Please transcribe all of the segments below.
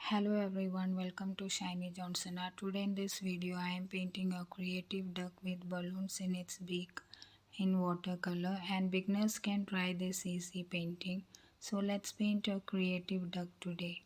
Hello everyone, welcome to Shinyjohnsonart. Today in this video I am painting a creative duck with balloons in its beak in watercolor, and beginners can try this easy painting. So let's paint a creative duck today.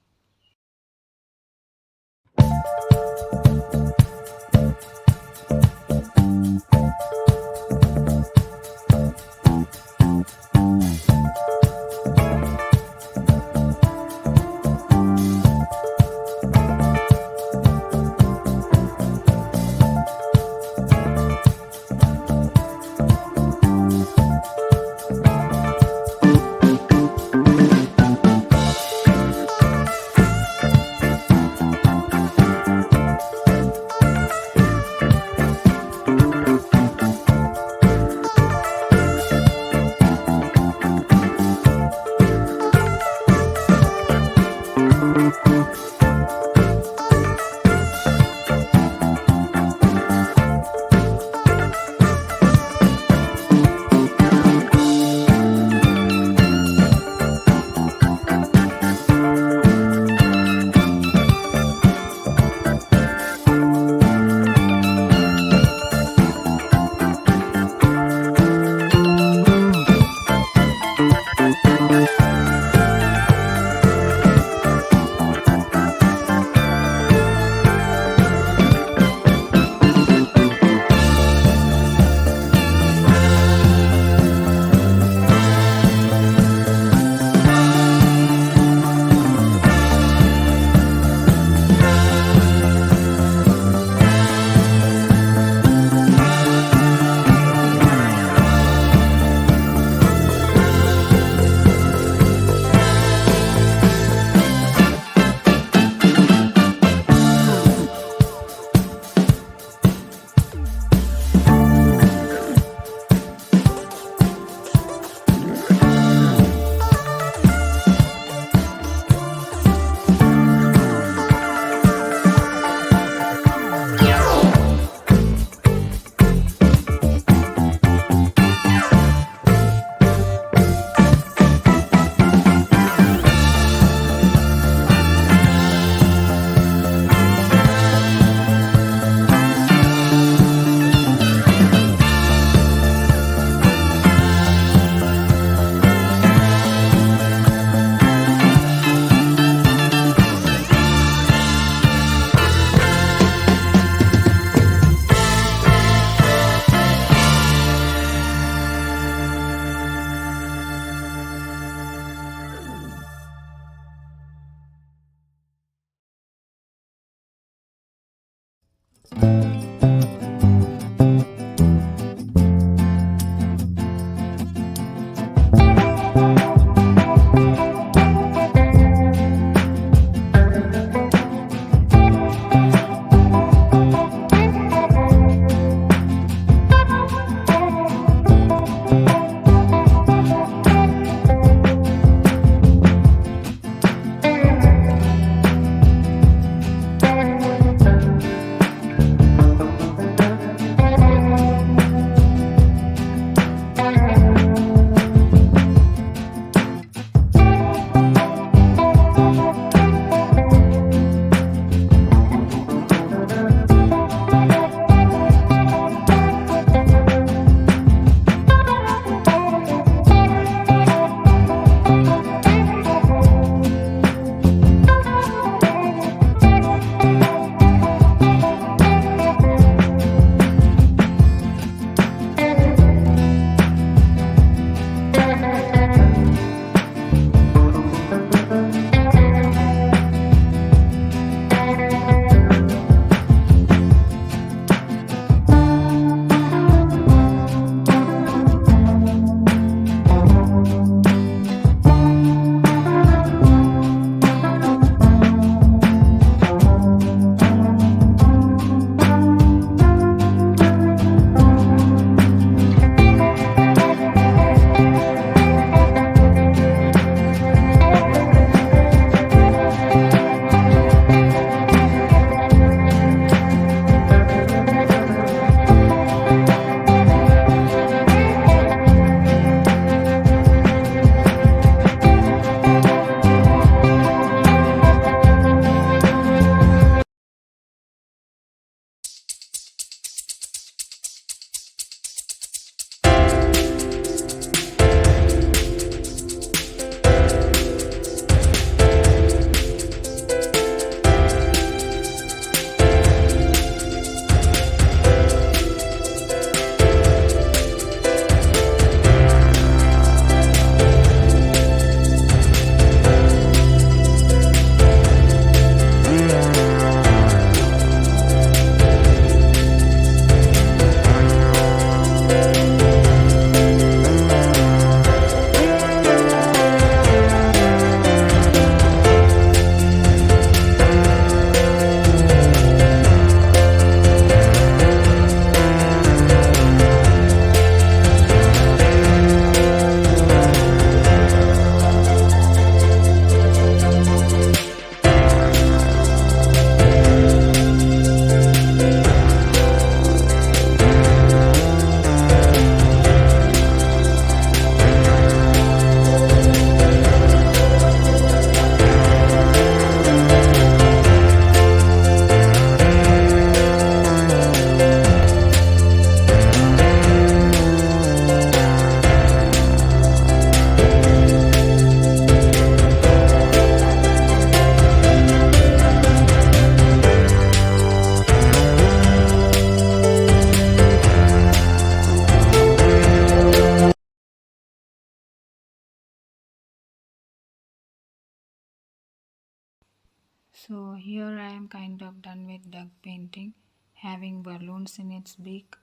So here I am kind of done with duck painting, having balloons in its beak.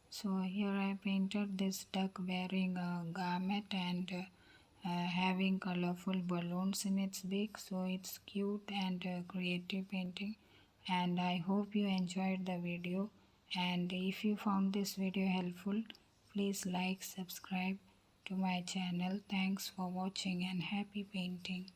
So here I painted this duck wearing a garment and having colorful balloons in its beak. So it's cute and creative painting, and I hope you enjoyed the video. And if you found this video helpful, please like, subscribe to my channel. Thanks for watching and happy painting.